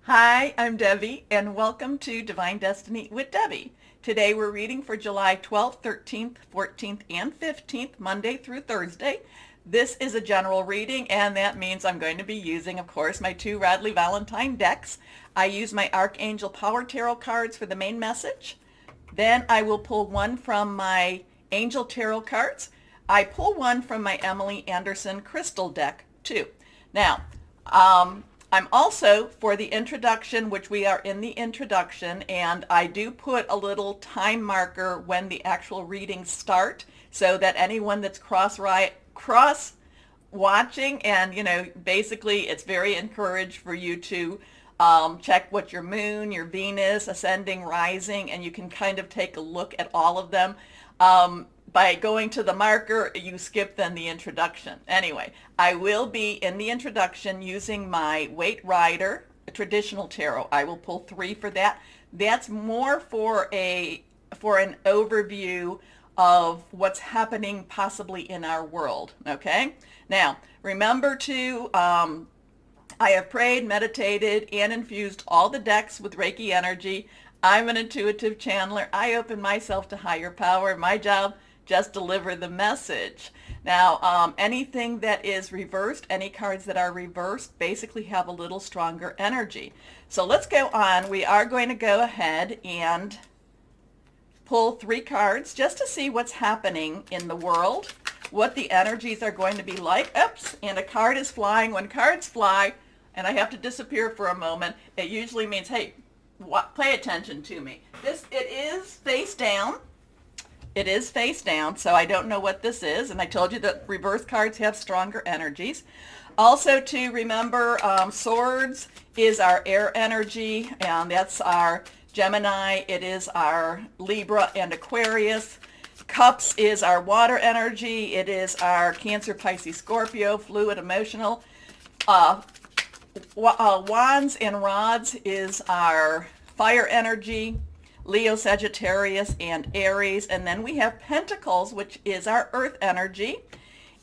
Hi, I'm Debbie, and welcome to Divine Destiny with Debbie. Today we're reading for July 12th, 13th, 14th, and 15th, Monday through Thursday. This is a general reading, and that means I'm going to be using, of course, my two Radley Valentine decks. I use my Archangel Power Tarot cards for the main message. Then I will pull one from my Angel Tarot cards. I pull one from my Emily Anderson Crystal deck, too. Now, I'm also for the introduction, which we are in the introduction, and I do put a little time marker when the actual readings start so that anyone that's cross watching, and basically it's very encouraged for you to check what your moon, your Venus, ascending, rising, and you can kind of take a look at all of them. By going to the marker, you skip then the introduction. Anyway, I will be in the introduction using my Waite Rider traditional tarot. I will pull three for that. That's more for an overview of what's happening possibly in our world. Okay? Now, remember to I have prayed, meditated, and infused all the decks with Reiki energy. I'm an intuitive channeler. I open myself to higher power. My job, just deliver the message. Now, anything that is reversed, any cards that are reversed, basically have a little stronger energy. So let's go on. We are going to go ahead and pull three cards just to see what's happening in the world, what the energies are going to be like. Oops, and a card is flying. When cards fly, and I have to disappear for a moment, it usually means, hey, pay attention to me. It is face down. It is face down, so I don't know what this is. And I told you that reverse cards have stronger energies. Also to remember, swords is our air energy, and that's our Gemini. It is our Libra and Aquarius. Cups is our water energy. It is our Cancer, Pisces, Scorpio, fluid, emotional. Wands and rods is our fire energy. Leo, Sagittarius, and Aries. And then we have Pentacles, which is our earth energy.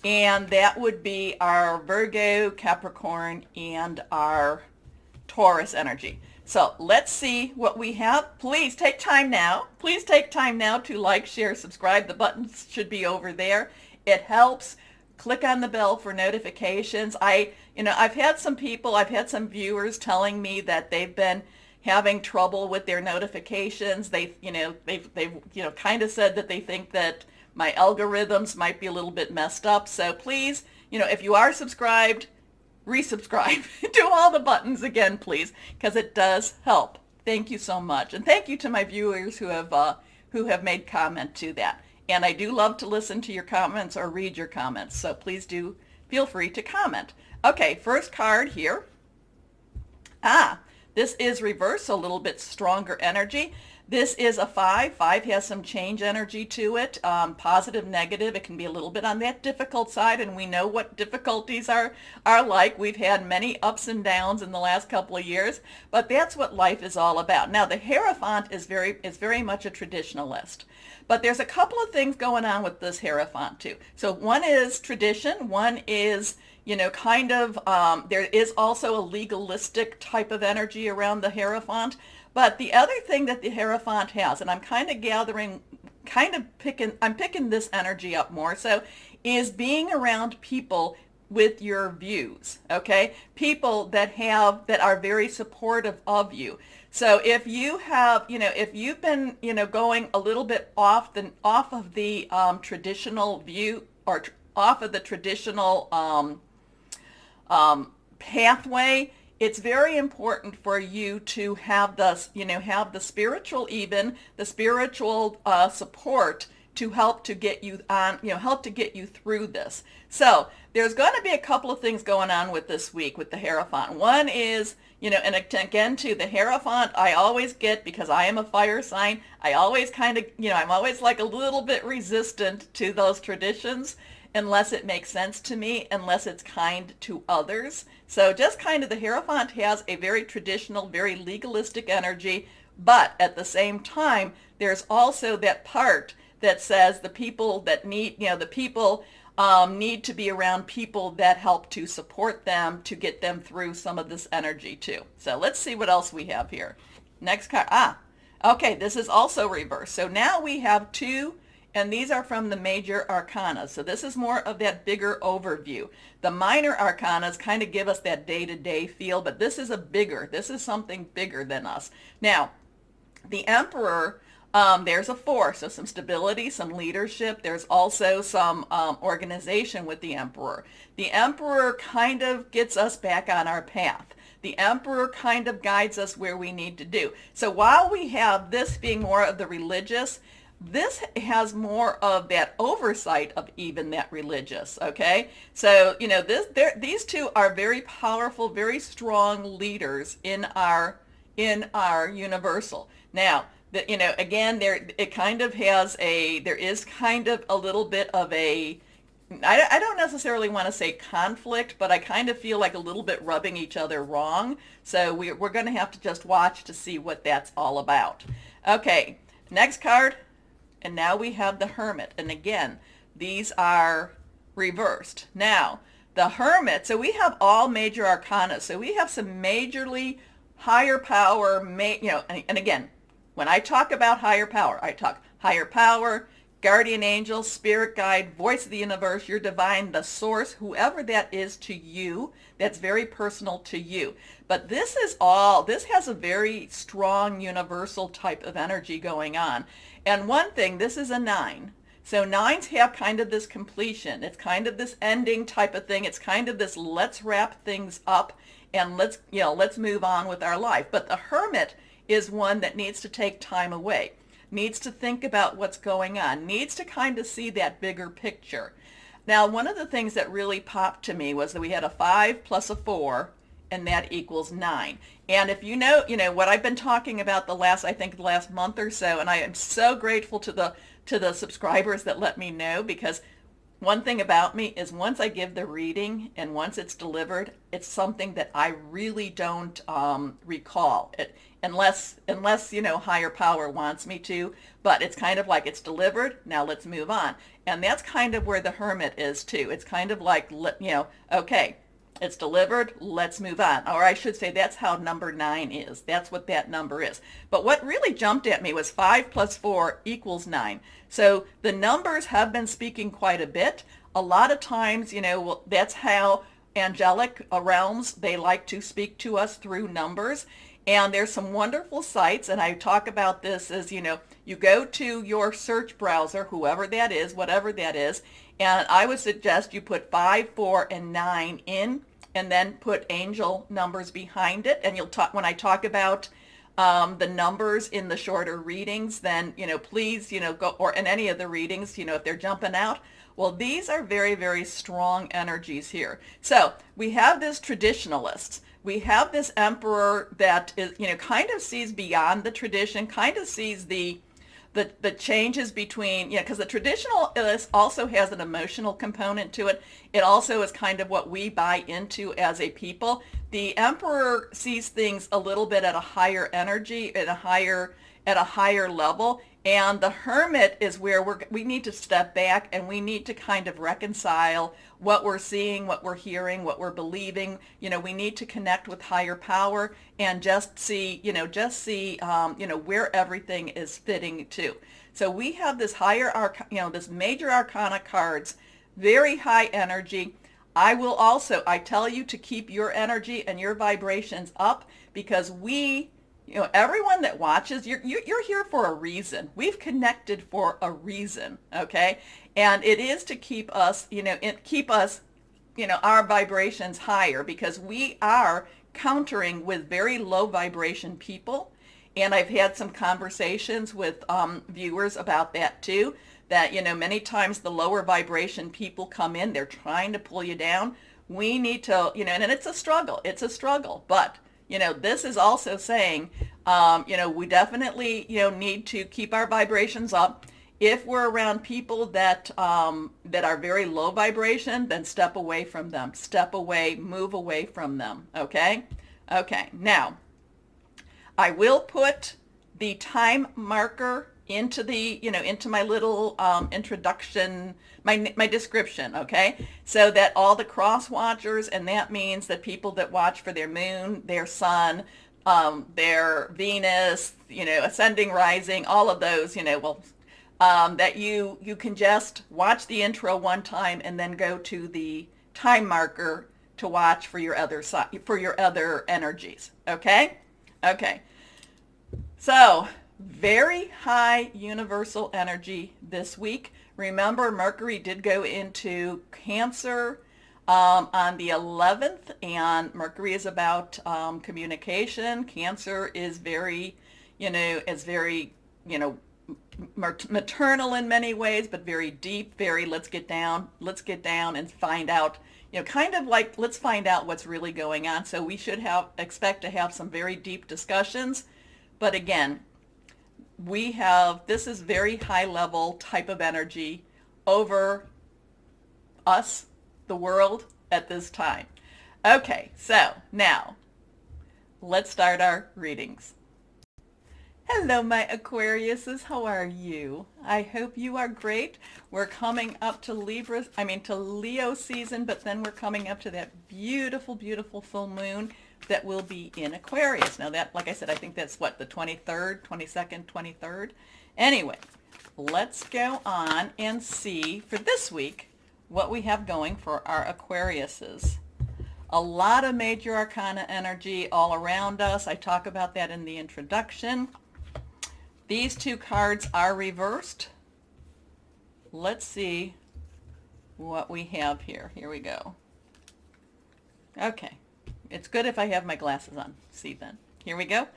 And that would be our Virgo, Capricorn, and our Taurus energy. So let's see what we have. Please take time now. Please take time now to like, share, subscribe. The buttons should be over there. It helps. Click on the bell for notifications. I've had some viewers telling me that they've been having trouble with their notifications. They've kind of said that they think that my algorithms might be a little bit messed up. So please, if you are subscribed, resubscribe. Do all the buttons again, please, because it does help. Thank you so much. And thank you to my viewers who have made comment to that. And I do love to listen to your comments or read your comments. So please do feel free to comment. Okay, first card here. This is reverse, a little bit stronger energy. This is a 5. 5 has some change energy to it, positive, negative. It can be a little bit on that difficult side, and we know what difficulties are like. We've had many ups and downs in the last couple of years, but that's what life is all about. Now, the Hierophant is very much a traditionalist, but there's a couple of things going on with this Hierophant too. So one is tradition, one is there is also a legalistic type of energy around the Hierophant. But the other thing that the Hierophant has, and I'm picking this energy up more, so is being around people with your views, okay? People that are very supportive of you. So if you have, if you've been, going a little bit off of the traditional view, or off of the traditional pathway, it's very important for you to have the spiritual support to help to get you on, help to get you through this. So there's going to be a couple of things going on with this week with the Hierophant. One is, and again to the Hierophant, I always get, because I am a fire sign, I always I'm always like a little bit resistant to those traditions, unless it makes sense to me, unless it's kind to others. So just kind of the Hierophant has a very traditional, very legalistic energy, but at the same time, there's also that part that says the people that need, the people need to be around people that help to support them to get them through some of this energy too. So let's see what else we have here. Next card. Okay, this is also reversed. So now we have two, and these are from the major arcana. So this is more of that bigger overview. The minor arcanas kind of give us that day-to-day feel, but this is this is something bigger than us. Now, the Emperor, there's a 4, so some stability, some leadership. There's also some organization with the Emperor. The Emperor kind of gets us back on our path. The Emperor kind of guides us where we need to do. So while we have this being more of the religious, this has more of that oversight of even that religious, okay? So, these two are very powerful, very strong leaders in our universal. Now, again, it kind of has there is kind of a little bit of I don't necessarily want to say conflict, but I kind of feel like a little bit rubbing each other wrong. So we're going to have to just watch to see what that's all about. Okay, next card. And now we have the Hermit. And again, these are reversed. Now, the Hermit, so we have all major arcana. So we have some majorly higher power, and again, when I talk about higher power, I talk higher power, guardian angel, spirit guide, voice of the universe, your divine, the source, whoever that is to you, that's very personal to you. But this has a very strong universal type of energy going on. And one thing, this is a 9. So 9s have kind of this completion. It's kind of this ending type of thing. It's kind of this let's wrap things up and let's move on with our life. But the Hermit is one that needs to take time away, needs to think about what's going on, needs to kind of see that bigger picture. Now, one of the things that really popped to me was that we had a 5 plus a 4, and that equals 9. And if you know what I've been talking about the last month or so, and I am so grateful to the subscribers that let me know, because one thing about me is once I give the reading and once it's delivered, it's something that I really don't recall it unless higher power wants me to. But it's kind of like it's delivered, now let's move on. And that's kind of where the Hermit is too. It's kind of like, okay, it's delivered, let's move on. Or I should say that's how number 9 is. That's what that number is. But what really jumped at me was 5 plus 4 equals 9. So the numbers have been speaking quite a bit. A lot of times, that's how angelic realms, they like to speak to us through numbers. And there's some wonderful sites, and I talk about this as, you go to your search browser, whoever that is, whatever that is, and I would suggest you put 5, 4, and 9 in, and then put angel numbers behind it. And when I talk about the numbers in the shorter readings, then, please, go, or in any of the readings, if they're jumping out, well, these are very, very strong energies here. So we have this traditionalist. We have this Emperor that is, kind of sees beyond the tradition, kind of sees the changes between, because the traditionalist also has an emotional component to it. It also is kind of what we buy into as a people. The Emperor sees things a little bit at a higher energy, at a higher level. And the Hermit is where we need to step back and we need to kind of reconcile what we're seeing, what we're hearing, what we're believing. We need to connect with higher power and just see where everything is fitting to. So we have this this major arcana cards, very high energy. I tell you to keep your energy and your vibrations up, because everyone that watches, you're here for a reason. We've connected for a reason, okay? And it is to keep us, our vibrations higher, because we are countering with very low vibration people. And I've had some conversations with viewers about that too, that, many times the lower vibration people come in, they're trying to pull you down. We need to, and it's a struggle, but this is also saying, we definitely, need to keep our vibrations up. If we're around people that are very low vibration, then step away from them. Step away, move away from them. Okay? Okay. Now, I will put the time marker into the, into my little introduction, my description, okay? So that all the cross watchers, and that means that people that watch for their moon, their sun, their Venus, ascending, rising, all of those, that you can just watch the intro one time and then go to the time marker to watch for your other energies. Okay? Okay. So, very high universal energy this week. Remember, Mercury did go into Cancer on the 11th, and Mercury is about communication. Cancer is very, maternal in many ways, but very deep, very let's get down and find out, kind of like let's find out what's really going on. So we should expect to have some very deep discussions. But again, this is very high level type of energy over us, the world, at this time. Okay, so now let's start our readings. Hello, my Aquariuses. How are you? I hope you are great. We're coming up to Leo season, but then we're coming up to that beautiful, beautiful full moon that will be in Aquarius. Now that, like I said, I think that's what, the 23rd, 22nd, 23rd? Anyway, let's go on and see for this week what we have going for our Aquariuses. A lot of major arcana energy all around us. I talk about that in the introduction. These two cards are reversed. Let's see what we have here. Here we go. Okay. It's good if I have my glasses on. See then. Here we go.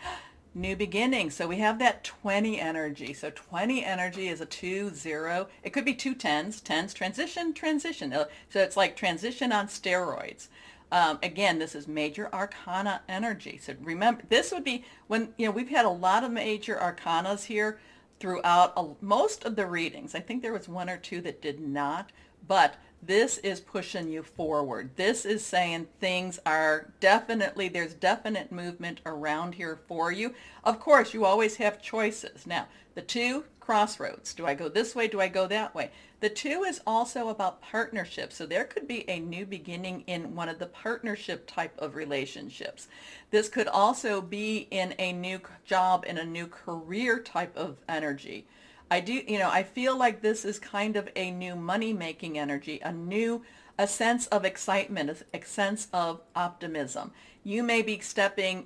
New beginning. So we have that 20 energy. So 20 energy is a 2-0. It could be two tens. Tens, transition. So it's like transition on steroids. Again, this is major arcana energy. So remember, this would be when, we've had a lot of major arcanas here throughout most of the readings. I think there was one or two that did not, but this is pushing you forward. This is saying things are there's definite movement around here for you. Of course, you always have choices. Now, the two, crossroads. Do I go this way? Do I go that way? The two is also about partnership. So there could be a new beginning in one of the partnership type of relationships. This could also be in a new job, in a new career type of energy. I feel like this is kind of a new money-making energy, a sense of excitement, a sense of optimism. You may be stepping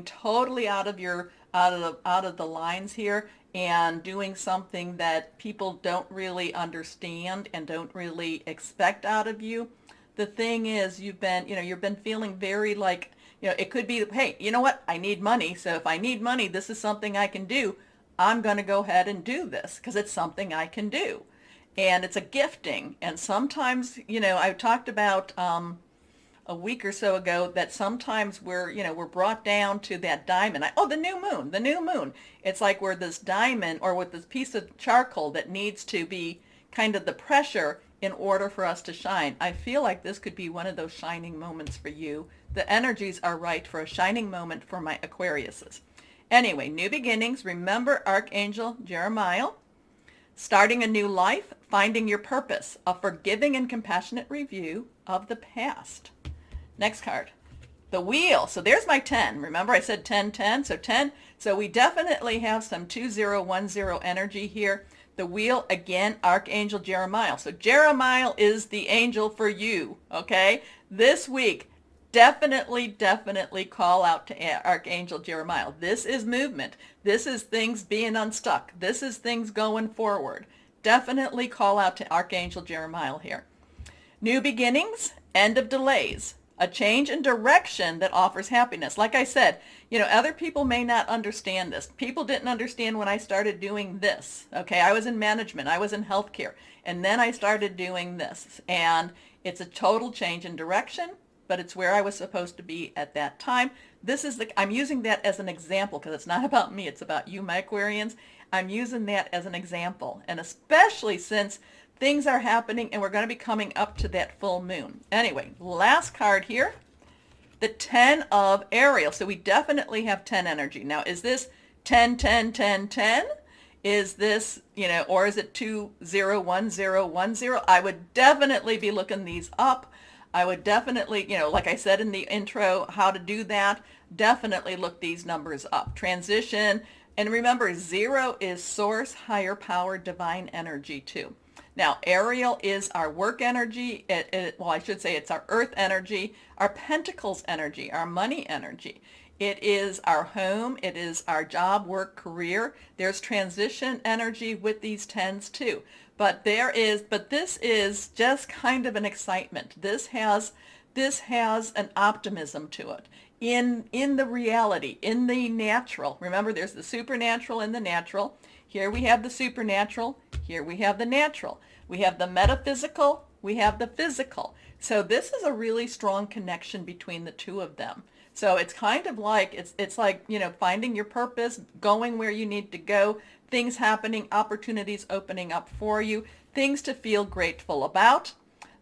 totally out of the lines here and doing something that people don't really understand and don't really expect out of you. The thing is, you've been feeling very like, it could be, hey, you know what? I need money. So if I need money, this is something I can do. I'm going to go ahead and do this because it's something I can do. And it's a gifting. And sometimes, I talked about a week or so ago that sometimes we're brought down to that diamond. The new moon. It's like we're this diamond or with this piece of charcoal that needs to be kind of the pressure in order for us to shine. I feel like this could be one of those shining moments for you. The energies are right for a shining moment for my Aquariuses. Anyway, new beginnings. Remember Archangel Jeremiah. Starting a new life, finding your purpose, a forgiving and compassionate review of the past. Next card, the wheel. So there's my 10. Remember I said 10, 10, so 10. So we definitely have some 2010 energy here. The wheel, again, Archangel Jeremiah. So Jeremiah is the angel for you, okay? This week, definitely call out to Archangel Jeremiah. This is movement. This is things being unstuck. This is things going forward. Definitely call out to Archangel Jeremiah here. New beginnings, end of delays. A change in direction that offers happiness. Like I said, other people may not understand this. People didn't understand when I started doing this. Okay, I was in management. I was in healthcare. And then I started doing this. And it's a total change in direction, but it's where I was supposed to be at that time. I'm using that as an example because it's not about me. It's about you, my Aquarians. I'm using that as an example. And especially since things are happening and we're going to be coming up to that full moon. Anyway, last card here, the 10 of Ariel. So we definitely have 10 energy. Now, is this 10, 10, 10, 10? Is this, or is it 201010? I would definitely be looking these up. I would definitely, like I said in the intro, how to do that, definitely look these numbers up. Transition, and remember, 0 is source, higher power, divine energy too. Now, Ariel is our work energy. Well, I should say it's our earth energy, our pentacles energy, our money energy. It is our home. It is our job, work, career. There's transition energy with these tens too. But this is just kind of an excitement. This has an optimism to it. In the reality, in the natural. Remember, there's the supernatural and the natural. Here we have the supernatural. Here we have the natural. We have the metaphysical. We have the physical. So this is a really strong connection between the two of them. So it's kind of like, it's like, finding your purpose, going where you need to go, things happening, opportunities opening up for you, things to feel grateful about.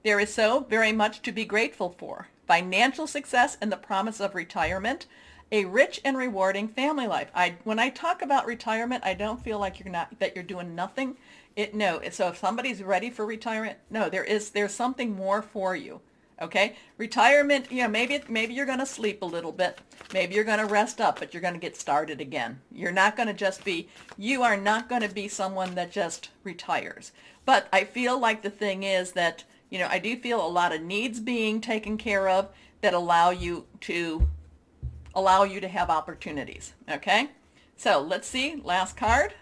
There is so very much to be grateful for. Financial success and the promise of retirement, a rich and rewarding family life. When I talk about retirement, I don't feel like you're doing nothing. So if somebody's ready for retirement, no, there's something more for you. Okay, retirement, maybe you're going to sleep a little bit. Maybe you're going to rest up, but you're going to get started again. You are not going to be someone that just retires. But I feel like the thing is that, I do feel a lot of needs being taken care of that allow you to have opportunities. Okay, so let's see, last card,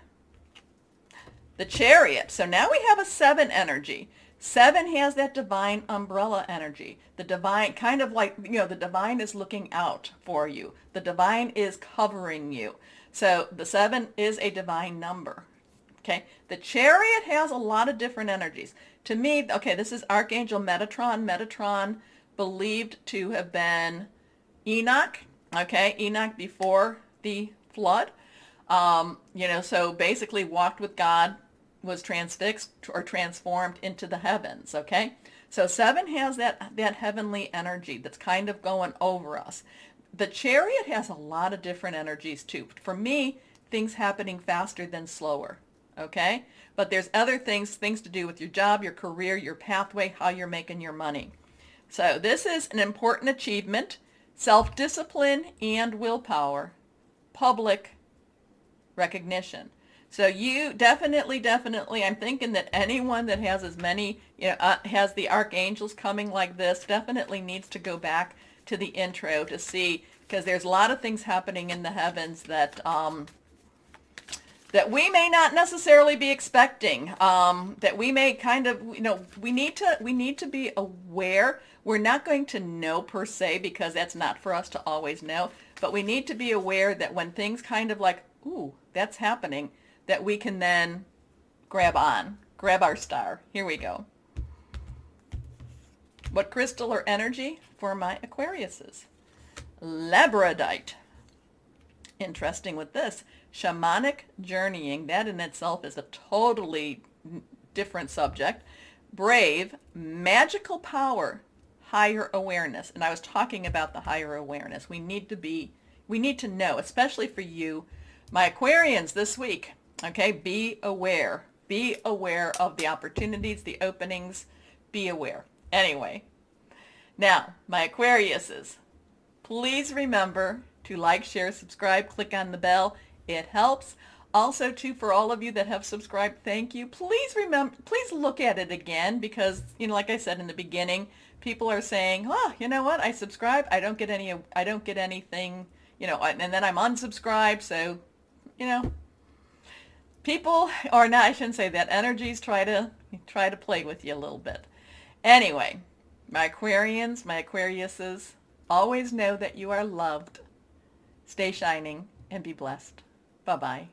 the Chariot. So now we have a 7 energy. 7 has that divine umbrella energy. The divine, kind of like, the divine is looking out for you. The divine is covering you. So the 7 is a divine number. Okay. The Chariot has a lot of different energies. To me, okay, this is Archangel Metatron. Metatron believed to have been Enoch. Okay. Enoch before the flood. So basically walked with God, was transfixed or transformed into the heavens. Okay, so 7 has that heavenly energy that's kind of going over us. The Chariot has a lot of different energies too. For me, things happening faster than slower. Okay, but there's other things to do with your job, your career, your pathway, how you're making your money. So this is an important achievement: self-discipline and willpower, public recognition. So you definitely, I'm thinking that anyone that has as many, has the archangels coming like this, definitely needs to go back to the intro to see, because there's a lot of things happening in the heavens that we may not necessarily be expecting, that we may kind of, we need to be aware. We're not going to know per se, because that's not for us to always know, but we need to be aware that when things kind of like, ooh, that's happening, that we can then grab our star. Here we go. What crystal or energy for my Aquariuses? Labradorite. Interesting with this. Shamanic journeying. That in itself is a totally different subject. Brave. Magical power. Higher awareness. And I was talking about the higher awareness. We need to know, especially for you, my Aquarians this week. Okay, be aware. Be aware of the opportunities, the openings. Be aware. Anyway, now, my Aquariuses, please remember to like, share, subscribe, click on the bell. It helps. Also, too, for all of you that have subscribed, thank you. Please look at it again, because, like I said in the beginning, people are saying, oh, you know what, I subscribe, I don't get anything, and then I'm unsubscribed, so, people are not, I shouldn't say that, energies try to play with you a little bit. Anyway, my Aquarians, my Aquariuses, always know that you are loved. Stay shining and be blessed. Bye-bye.